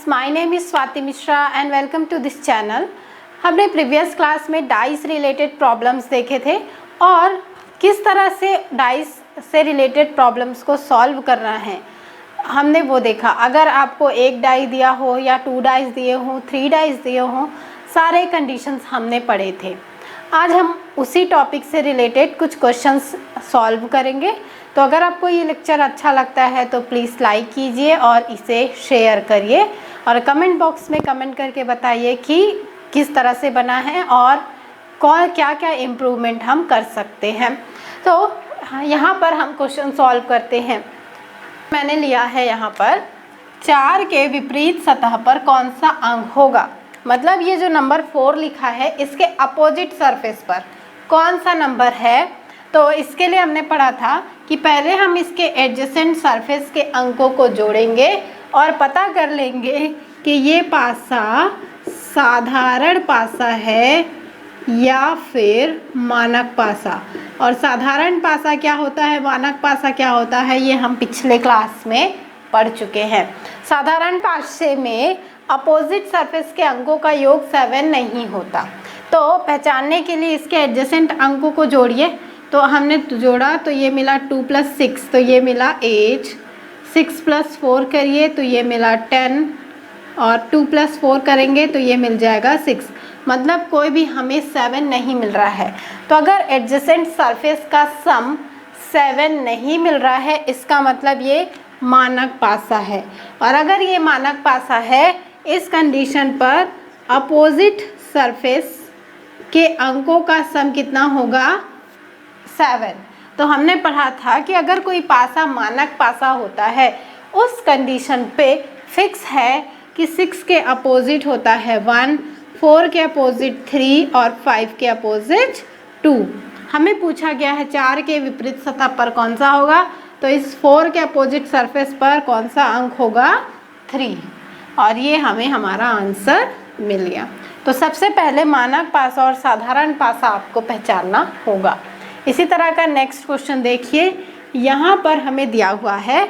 my name is Swati Mishra and welcome to this channel। हमने previous class में dice related problems देखे थे और किस तरह से डाइस से रिलेटेड प्रॉब्लम्स को सॉल्व करना है हमने वो देखा। अगर आपको एक डाई दिया हो या 2 डाइस दिए हों, 3 डाइस दिए हों, सारे कंडीशंस हमने पढ़े थे। आज हम उसी टॉपिक से रिलेटेड कुछ क्वेश्चंस सॉल्व करेंगे। तो अगर आपको ये लेक्चर अच्छा लगता है तो प्लीज़ लाइक कीजिए और इसे शेयर करिए और कमेंट बॉक्स में कमेंट करके बताइए कि किस तरह से बना है और क्या क्या इम्प्रूवमेंट हम कर सकते हैं। तो यहाँ पर हम क्वेश्चन सॉल्व करते हैं। मैंने लिया है यहाँ पर 4 के विपरीत सतह पर कौन सा अंक होगा, मतलब ये जो नंबर 4 लिखा है इसके अपोजिट सरफेस पर कौन सा नंबर है। तो इसके लिए हमने पढ़ा था कि पहले हम इसके एडजेसेंट सरफेस के अंकों को जोड़ेंगे और पता कर लेंगे कि ये पासा साधारण पासा है या फिर मानक पासा। और साधारण पासा क्या होता है, मानक पासा क्या होता है, ये हम पिछले क्लास में पढ़ चुके हैं। साधारण पासे में अपोजिट सरफेस के अंकों का योग 7 नहीं होता। तो पहचानने के लिए इसके एडजेसेंट अंकों को जोड़िए। तो हमने जोड़ा तो ये मिला 2 + 6 तो ये मिला 8, 6 + 4 करिए तो ये मिला 10 और 2 + 4 करेंगे तो ये मिल जाएगा 6। मतलब कोई भी हमें 7 नहीं मिल रहा है। तो अगर एडजेसेंट सरफेस का सम 7 नहीं मिल रहा है इसका मतलब ये मानक पासा है। और अगर ये मानक पासा है इस कंडीशन पर अपोजिट सरफेस के अंकों का सम कितना होगा, 7। तो हमने पढ़ा था कि अगर कोई पासा मानक पासा होता है उस कंडीशन पे फिक्स है कि 6 के अपोजिट होता है 1, 4 के अपोजिट 3 और 5 के अपोजिट 2। हमें पूछा गया है 4 के विपरीत सतह पर कौन सा होगा, तो इस 4 के अपोजिट सरफेस पर कौन सा अंक होगा, 3। और ये हमें हमारा आंसर मिल गया। तो सबसे पहले मानक पासा और साधारण पासा आपको पहचानना होगा। इसी तरह का नेक्स्ट क्वेश्चन देखिए। यहाँ पर हमें दिया हुआ है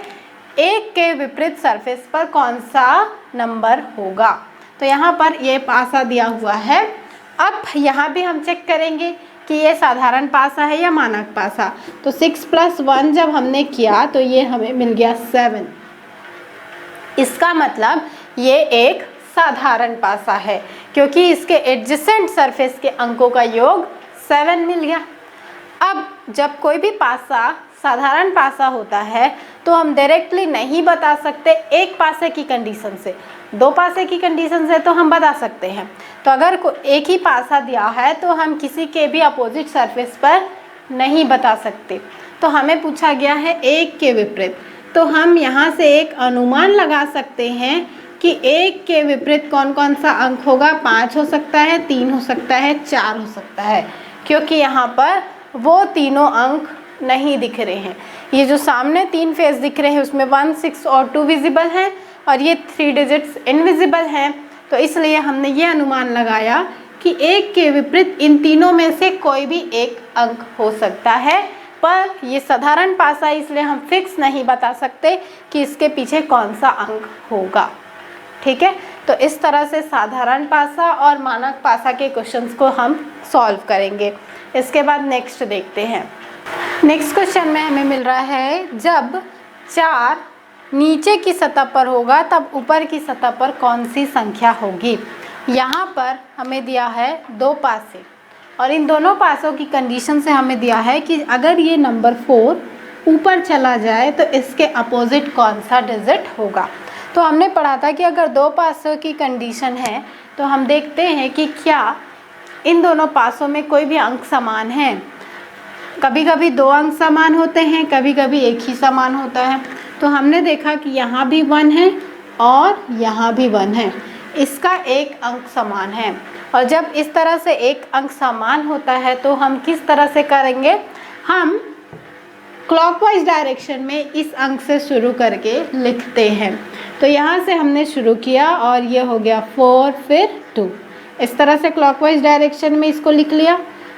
1 के विपरीत सरफेस पर कौन सा नंबर होगा। तो यहाँ पर ये पासा दिया हुआ है। अब यहाँ भी हम चेक करेंगे कि ये साधारण पासा है या मानक पासा। तो 6 + 1 जब हमने किया तो ये हमें मिल गया 7। इसका मतलब ये एक साधारण पासा है क्योंकि इसके एडजेसेंट सरफेस के अंकों का योग 7 मिल गया। अब जब कोई भी पासा साधारण पासा होता है तो हम डायरेक्टली नहीं बता सकते एक पासे की कंडीशन से। 2 पासे की कंडीशन से तो हम बता सकते हैं। तो अगर एक ही पासा दिया है तो हम किसी के भी अपोजिट सरफेस पर नहीं बता सकते। तो हमें पूछा गया है 1 के विपरीत। तो हम यहाँ से एक अनुमान लगा सकते हैं कि 1 के विपरीत कौन कौन सा अंक होगा। 5 हो सकता है, 3 हो सकता है, 4 हो सकता है, क्योंकि यहाँ पर वो तीनों अंक नहीं दिख रहे हैं। ये जो सामने 3 फेस दिख रहे हैं उसमें 1, 6 और 2 विजिबल हैं और ये 3 डिजिट्स इनविजिबल हैं। तो इसलिए हमने ये अनुमान लगाया कि 1 के विपरीत इन तीनों में से कोई भी एक अंक हो सकता है। पर ये साधारण पासा इसलिए हम फिक्स नहीं बता सकते कि इसके पीछे कौन सा अंक होगा। ठीक है, तो इस तरह से साधारण पासा और मानक पासा के क्वेश्चंस को हम सॉल्व करेंगे। इसके बाद नेक्स्ट देखते हैं। नेक्स्ट क्वेश्चन में हमें मिल रहा है जब 4 नीचे की सतह पर होगा तब ऊपर की सतह पर कौन सी संख्या होगी। यहाँ पर हमें दिया है 2 पासे और इन दोनों पासों की कंडीशन से हमें दिया है कि अगर ये नंबर 4 ऊपर चला जाए तो इसके अपोजिट कौन सा डिजिट होगा। तो हमने पढ़ा था कि अगर 2 पासों की कंडीशन है तो हम देखते हैं कि क्या इन दोनों पासों में कोई भी अंक समान है। कभी कभी 2 अंक समान होते हैं, कभी कभी एक ही समान होता है। तो हमने देखा कि यहाँ भी 1 है और यहाँ भी 1 है, इसका एक अंक समान है। और जब इस तरह से एक अंक समान होता है तो हम किस तरह से करेंगे, हम क्लॉकवाइज डायरेक्शन में इस अंक से शुरू करके लिखते हैं। तो यहाँ से हमने शुरू किया और ये हो गया 4 फिर 2। इस तरह से क्लॉकवाइज डायरेक्शन में इसको लिख लिया।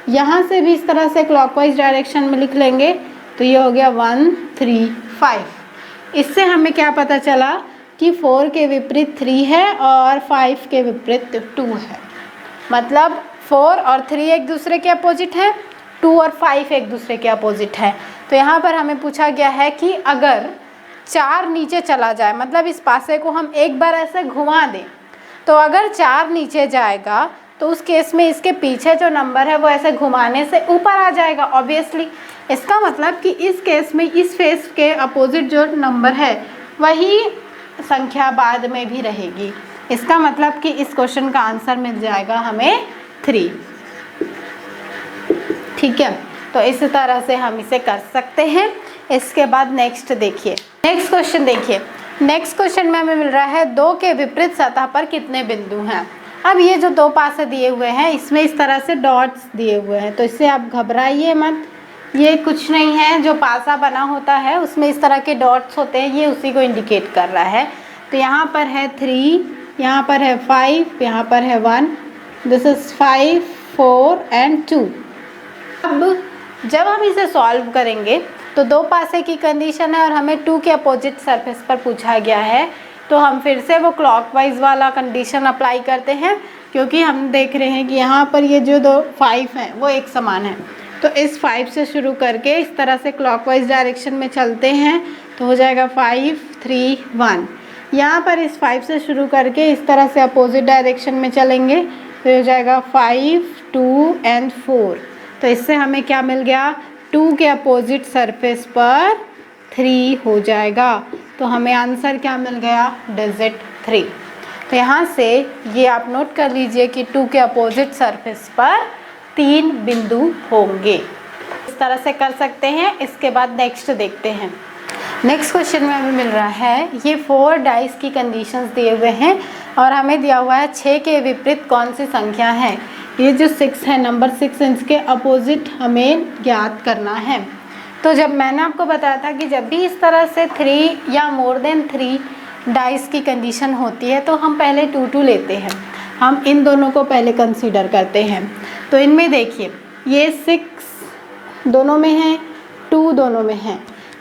यहाँ से भी इस तरह से क्लॉकवाइज डायरेक्शन में लिख लेंगे तो ये हो गया 1, 3, 5। इससे हमें क्या पता चला कि 4 के विपरीत 3 है और 5 के विपरीत 2 है। मतलब 4 और 3 एक दूसरे के अपोजिट है, 2 और 5 एक दूसरे के अपोजिट है। तो यहाँ पर हमें पूछा गया है कि अगर 4 नीचे चला जाए, मतलब इस पासे को हम एक बार ऐसे घुमा दें, तो अगर 4 नीचे जाएगा तो उस केस में इसके पीछे जो नंबर है वो ऐसे घुमाने से ऊपर आ जाएगा ऑब्वियसली। इसका मतलब कि इस केस में इस फेस के अपोजिट जो नंबर है वही संख्या बाद में भी रहेगी। इसका मतलब कि इस क्वेश्चन का आंसर मिल जाएगा हमें 3। ठीक है, तो इस तरह से हम इसे कर सकते हैं। इसके बाद नेक्स्ट देखिए, नेक्स्ट क्वेश्चन देखिए। नेक्स्ट क्वेश्चन में हमें मिल रहा है 2 के विपरीत सतह पर कितने बिंदु हैं। अब ये जो 2 पासे दिए हुए हैं इसमें इस तरह से डॉट्स दिए हुए हैं, तो इससे आप घबराइए मत। ये कुछ नहीं है, जो पासा बना होता है उसमें इस तरह के डॉट्स होते हैं, ये उसी को इंडिकेट कर रहा है। तो यहाँ पर है 3, यहाँ पर है 5, यहाँ पर है 1। This is 5, 4 and 2। अब जब हम इसे सॉल्व करेंगे तो 2 पासे की कंडीशन है और हमें 2 के अपोजिट सरफेस पर पूछा गया है, तो हम फिर से वो क्लॉकवाइज वाला कंडीशन अप्लाई करते हैं, क्योंकि हम देख रहे हैं कि यहाँ पर ये जो 2 5 हैं वो एक समान है। तो इस 5 से शुरू करके इस तरह से क्लॉकवाइज डायरेक्शन में चलते हैं तो हो जाएगा 5, 3, 1। यहाँ पर इस 5 से शुरू करके इस तरह से अपोजिट डायरेक्शन में चलेंगे तो हो जाएगा 5, 2 एंड 4। तो इससे हमें क्या मिल गया, 2 के अपोजिट सरफेस पर 3 हो जाएगा। तो हमें आंसर क्या मिल गया, डिजिट 3। तो यहाँ से ये आप नोट कर लीजिए कि 2 के अपोजिट सरफेस पर 3 बिंदु होंगे। इस तरह से कर सकते हैं। इसके बाद नेक्स्ट देखते हैं। नेक्स्ट क्वेश्चन में हमें मिल रहा है, ये 4 डाइस की कंडीशंस दिए हुए हैं और हमें दिया हुआ है 6 के विपरीत कौन सी संख्या है। ये जो 6 है, नंबर 6, इसके अपोजिट हमें ज्ञात करना है। तो जब मैंने आपको बताया था कि जब भी इस तरह से 3 या मोर देन 3 डाइस की कंडीशन होती है तो हम पहले 2 लेते हैं। हम इन दोनों को पहले कंसीडर करते हैं। तो इनमें देखिए, ये 6 दोनों में है, 2 दोनों में है,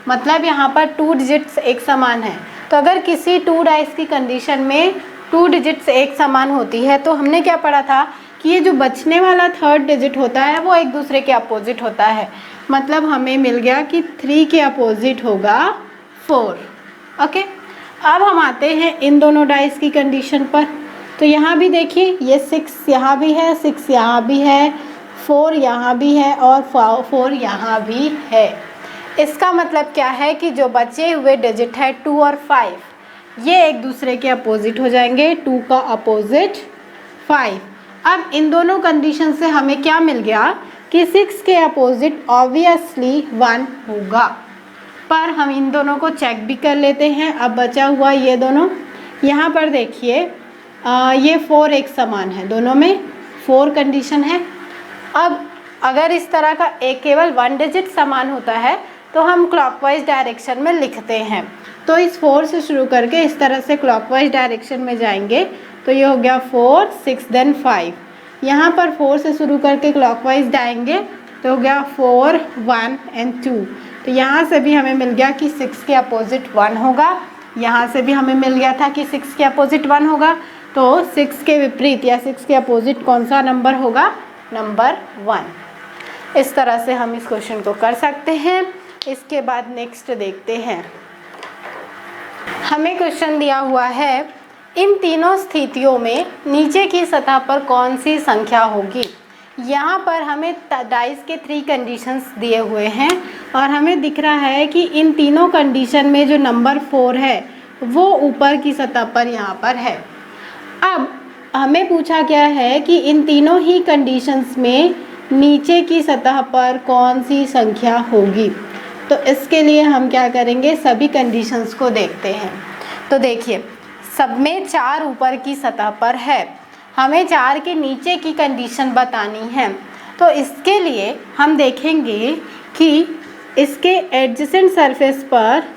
मतलब यहाँ पर 2 डिजिट्स एक समान है। तो अगर किसी 2 डाइस की कंडीशन में 2 डिजिट्स एक समान होती है तो हमने क्या पढ़ा था कि ये जो बचने वाला 3rd डिजिट होता है वो एक दूसरे के अपोजिट होता है। मतलब हमें मिल गया कि 3 के अपोजिट होगा 4। ओके, अब हम आते हैं इन दोनों डाइस की कंडीशन पर। तो यहाँ भी देखिए, ये 6 यहाँ भी है, 6 यहाँ भी है, 4 यहाँ भी है और 4 यहाँ भी है। इसका मतलब क्या है कि जो बचे हुए डिजिट है 2 और 5, ये एक दूसरे के अपोजिट हो जाएंगे, 2 का अपोजिट 5। अब इन दोनों कंडीशन से हमें क्या मिल गया कि 6 के अपोजिट ऑब्वियसली 1 होगा। पर हम इन दोनों को चेक भी कर लेते हैं। अब बचा हुआ ये दोनों, यहाँ पर देखिए ये 4 एक समान है, दोनों में 4 कंडीशन है। अब अगर इस तरह का एक केवल 1 डिजिट समान होता है तो हम क्लॉकवाइज डायरेक्शन में लिखते हैं। तो इस 4 से शुरू करके इस तरह से क्लॉकवाइज डायरेक्शन में जाएंगे तो ये हो गया 4, 6 देन 5। यहाँ पर 4 से शुरू करके क्लॉकवाइज जाएंगे तो हो गया 4, 1 एंड 2। तो यहाँ से भी हमें मिल गया कि 6 के अपोजिट 1 होगा, यहाँ से भी हमें मिल गया था कि 6 के अपोजिट 1 होगा। तो 6 के विपरीत या 6 के अपोजिट कौन सा नंबर होगा, नंबर 1। इस तरह से हम इस क्वेश्चन को कर सकते हैं। इसके बाद नेक्स्ट देखते हैं। हमें क्वेश्चन दिया हुआ है, इन तीनों स्थितियों में नीचे की सतह पर कौन सी संख्या होगी। यहाँ पर हमें डाइस के 3 कंडीशंस दिए हुए हैं और हमें दिख रहा है कि इन तीनों कंडीशन में जो नंबर 4 है वो ऊपर की सतह पर यहाँ पर है। अब हमें पूछा गया है कि इन तीनों ही कंडीशंस में नीचे की सतह पर कौन सी संख्या होगी। तो इसके लिए हम क्या करेंगे, सभी कंडीशंस को देखते हैं। तो देखिए, सब में 4 ऊपर की सतह पर है, हमें 4 के नीचे की कंडीशन बतानी है। तो इसके लिए हम देखेंगे कि इसके एडजेसेंट सरफेस पर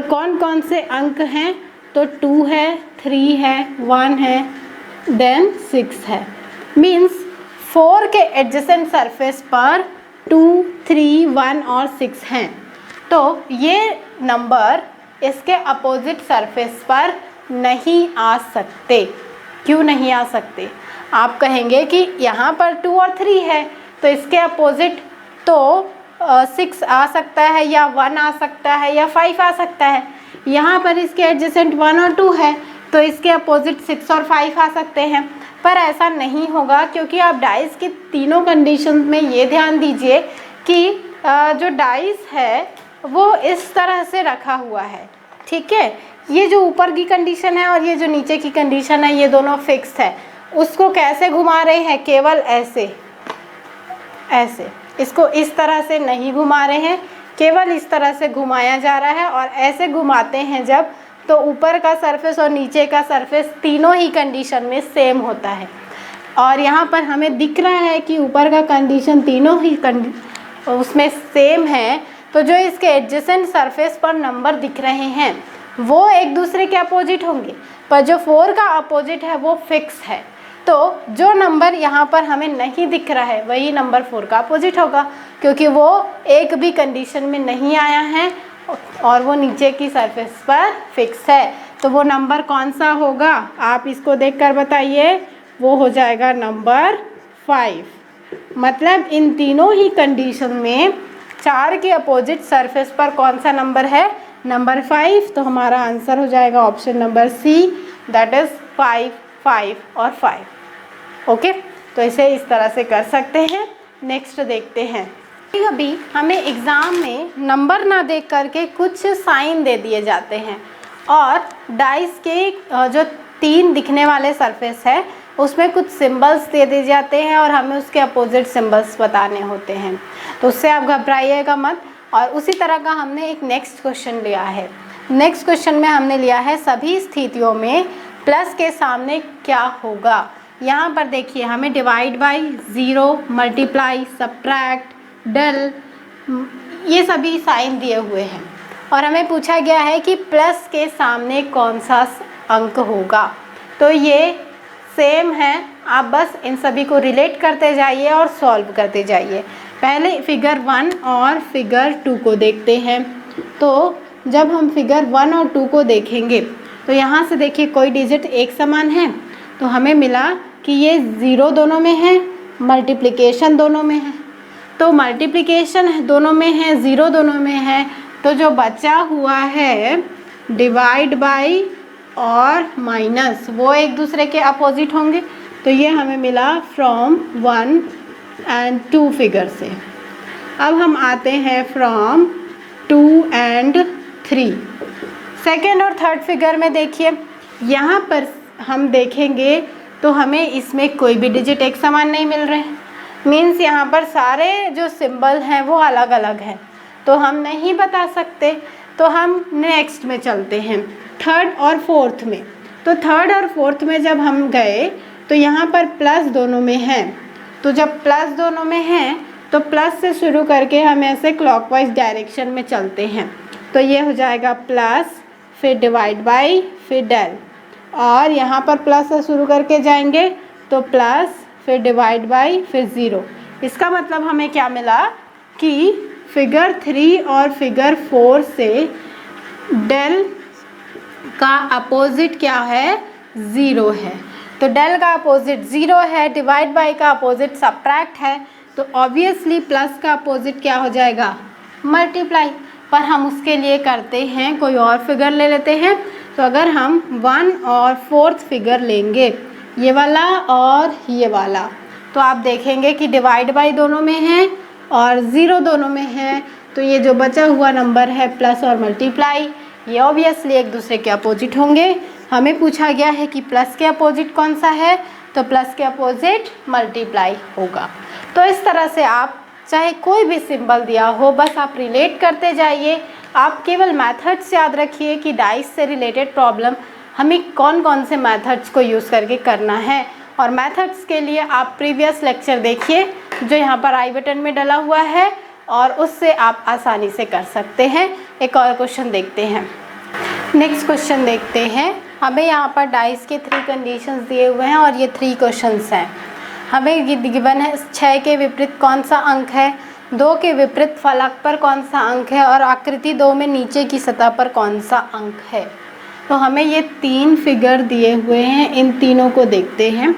कौन कौन से अंक हैं। तो 2 है, 3 है, 1 है, देन 6 है। मीन्स 4 के एडजेसेंट सरफेस पर 2, 3, 1 और 6 हैं। तो ये नंबर इसके अपोजिट सरफेस पर नहीं आ सकते। क्यों नहीं आ सकते? आप कहेंगे कि यहाँ पर 2 और 3 है तो इसके अपोजिट तो 6 आ सकता है या 1 आ सकता है या 5 आ सकता है। यहाँ पर इसके एडजेसेंट 1 और 2 है तो इसके अपोजिट 6 और 5 आ सकते हैं। पर ऐसा नहीं होगा, क्योंकि आप डाइस की तीनों कंडीशन में ये ध्यान दीजिए कि जो डाइस है वो इस तरह से रखा हुआ है, ठीक है। ये जो ऊपर की कंडीशन है और ये जो नीचे की कंडीशन है ये दोनों फिक्स है। उसको कैसे घुमा रहे हैं? केवल ऐसे ऐसे, इसको इस तरह से नहीं घुमा रहे हैं, केवल इस तरह से घुमाया जा रहा है। और ऐसे घुमाते हैं जब, तो ऊपर का सरफेस और नीचे का सरफेस तीनों ही कंडीशन में सेम होता है। और यहाँ पर हमें दिख रहा है कि ऊपर का कंडीशन तीनों ही उसमें सेम है, तो जो इसके एडजेसेंट सरफेस पर नंबर दिख रहे हैं वो एक दूसरे के अपोजिट होंगे, पर जो 4 का अपोजिट है वो फिक्स है। तो जो नंबर यहाँ पर हमें नहीं दिख रहा है वही नंबर 4 का अपोजिट होगा, क्योंकि वो एक भी कंडीशन में नहीं आया है और वो नीचे की सरफेस पर फिक्स है। तो वो नंबर कौन सा होगा? आप इसको देखकर बताइए। वो हो जाएगा नंबर 5। मतलब इन तीनों ही कंडीशन में 4 के अपोजिट सरफेस पर कौन सा नंबर है? नंबर 5। तो हमारा आंसर हो जाएगा option number C, that is 5, 5 और 5। ओके, तो इसे इस तरह से कर सकते हैं। नेक्स्ट देखते हैं। कभी हमें एग्ज़ाम में नंबर ना देख करके कुछ साइन दे दिए जाते हैं और डाइस के जो 3 दिखने वाले सरफेस है उसमें कुछ सिंबल्स दे दिए जाते हैं और हमें उसके अपोजिट सिंबल्स बताने होते हैं। तो उससे आप घबराइएगा मत। और उसी तरह का हमने एक नेक्स्ट क्वेश्चन लिया है। नेक्स्ट क्वेश्चन में हमने लिया है सभी स्थितियों में प्लस के सामने क्या होगा। यहाँ पर देखिए हमें divide by, zero, multiply, subtract, del, ये सभी साइन दिए हुए हैं और हमें पूछा गया है कि प्लस के सामने कौन सा अंक होगा। तो ये सेम है, आप बस इन सभी को रिलेट करते जाइए और सॉल्व करते जाइए। पहले फिगर 1 और फिगर 2 को देखते हैं। तो जब हम फिगर 1 और 2 को देखेंगे तो यहाँ से देखिए कोई डिजिट एक समान है, तो हमें मिला कि ये ज़ीरो दोनों में है, मल्टीप्लिकेशन दोनों में है। तो मल्टीप्लिकेशन दोनों में है, ज़ीरो दोनों में है, तो जो बचा हुआ है डिवाइड बाय और माइनस वो एक दूसरे के अपोजिट होंगे। तो ये हमें मिला फ्रॉम 1 and 2 फिगर से। अब हम आते हैं फ्रॉम 2 and 3। सेकेंड और थर्ड फिगर में देखिए, यहाँ पर हम देखेंगे तो हमें इसमें कोई भी डिजिट एक समान नहीं मिल रहे हैं। मीन्स यहाँ पर सारे जो सिंबल हैं वो अलग अलग हैं, तो हम नहीं बता सकते। तो हम नेक्स्ट में चलते हैं, थर्ड और फोर्थ में। तो थर्ड और फोर्थ में जब हम गए तो यहाँ पर प्लस दोनों में हैं। तो जब प्लस दोनों में हैं तो प्लस से शुरू करके हम ऐसे क्लॉकवाइज डायरेक्शन में चलते हैं। तो ये हो जाएगा प्लस, फिर डिवाइड बाय, फिर डेल। और यहाँ पर प्लस से शुरू करके जाएंगे तो प्लस, फिर डिवाइड बाय, फिर ज़ीरो। इसका मतलब हमें क्या मिला कि फिगर 3 और फिगर 4 से डेल का अपोजिट क्या है? ज़ीरो है। तो डेल का अपोजिट ज़ीरो है, डिवाइड बाय का अपोजिट सब्ट्रैक्ट है, तो ऑब्वियसली प्लस का अपोजिट क्या हो जाएगा? मल्टीप्लाई। पर हम उसके लिए करते हैं, कोई और फिगर ले लेते हैं। तो अगर हम 1 और 4th फिगर लेंगे, ये वाला और ये वाला, तो आप देखेंगे कि डिवाइड बाय दोनों में है और ज़ीरो दोनों में है। तो ये जो बचा हुआ नंबर है प्लस और मल्टीप्लाई, ये ऑब्वियसली एक दूसरे के अपोजिट होंगे। हमें पूछा गया है कि प्लस के अपोजिट कौन सा है, तो प्लस के अपोजिट मल्टीप्लाई होगा। तो इस तरह से आप चाहे कोई भी सिंबल दिया हो, बस आप रिलेट करते जाइए। आप केवल मेथड्स याद रखिए कि डाइस से रिलेटेड प्रॉब्लम हमें कौन कौन से मेथड्स को यूज़ करके करना है। और मेथड्स के लिए आप प्रीवियस लेक्चर देखिए जो यहाँ पर आई बटन में डला हुआ है, और उससे आप आसानी से कर सकते हैं। एक और क्वेश्चन देखते हैं। नेक्स्ट क्वेश्चन देखते हैं। हमें यहाँ पर डाइस के 3 कंडीशंस दिए हुए हैं और ये 3 क्वेश्चंस हैं। हमें गिवन है 6 के विपरीत कौन सा अंक है, 2 के विपरीत फलक पर कौन सा अंक है और आकृति 2 में नीचे की सतह पर कौन सा अंक है। तो हमें ये 3 फिगर दिए हुए हैं, इन तीनों को देखते हैं।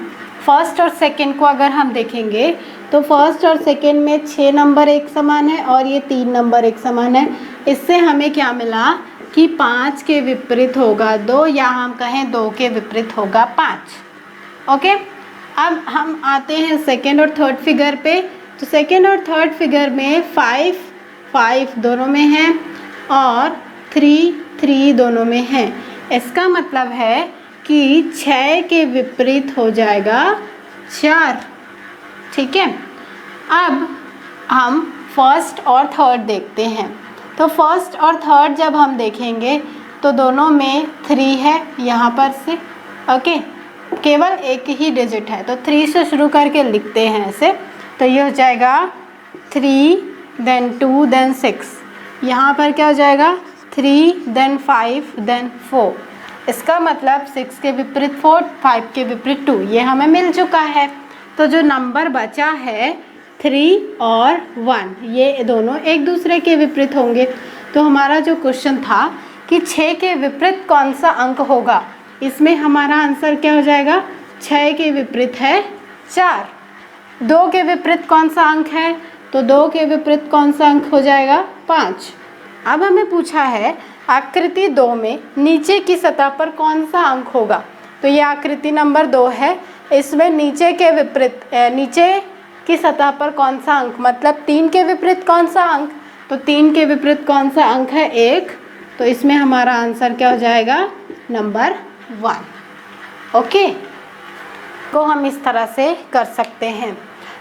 फर्स्ट और सेकंड को अगर हम देखेंगे तो फर्स्ट और सेकंड में 6 नंबर एक समान है और ये 3 नंबर एक समान है। इससे हमें क्या मिला कि 5 के विपरीत होगा 2, या हम कहें 2 के विपरीत होगा 5। ओके, अब हम आते हैं सेकंड और थर्ड फिगर पे। तो सेकंड और थर्ड फिगर में 5 5 दोनों में है और 3 3 दोनों में है। इसका मतलब है कि 6 के विपरीत हो जाएगा 4। ठीक है, अब हम फर्स्ट और थर्ड देखते हैं। तो फर्स्ट और थर्ड जब हम देखेंगे तो दोनों में 3 है यहाँ पर से। ओके, केवल एक ही डिजिट है तो 3 से शुरू करके लिखते हैं ऐसे। तो ये हो जाएगा 3 देन 2 देन 6। यहाँ पर क्या हो जाएगा 3 देन 5 देन 4। इसका मतलब 6 के विपरीत 4, 5 के विपरीत 2, ये हमें मिल चुका है। तो जो नंबर बचा है 3 और 1, ये दोनों एक दूसरे के विपरीत होंगे। तो हमारा जो क्वेश्चन था कि 6 के विपरीत कौन सा अंक होगा, इसमें हमारा आंसर क्या हो जाएगा, 6 के विपरीत है 4। 2 के विपरीत कौन सा अंक है, तो 2 के विपरीत कौन सा अंक हो जाएगा 5। अब हमें पूछा है आकृति 2 में नीचे की सतह पर कौन सा अंक होगा। तो ये आकृति नंबर 2 है, इसमें नीचे के विपरीत नीचे की सतह पर कौन सा अंक, मतलब 3 के विपरीत कौन सा अंक, तो 3 के विपरीत कौन सा अंक है 1। तो इसमें हमारा आंसर क्या हो जाएगा, नंबर 1। ओके, को हम इस तरह से कर सकते हैं।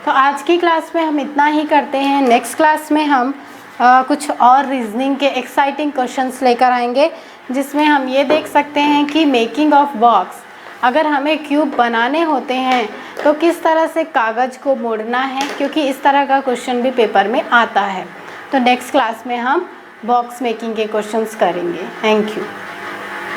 तो आज की क्लास में हम इतना ही करते हैं। नेक्स्ट क्लास में हम कुछ और रीजनिंग के एक्साइटिंग क्वेश्चंस लेकर आएंगे, जिसमें हम ये देख सकते हैं कि मेकिंग ऑफ बॉक्स, अगर हमें क्यूब बनाने होते हैं तो किस तरह से कागज़ को मोड़ना है, क्योंकि इस तरह का क्वेश्चन भी पेपर में आता है। तो नेक्स्ट क्लास में हम बॉक्स मेकिंग के क्वेश्चंस करेंगे। Thank you.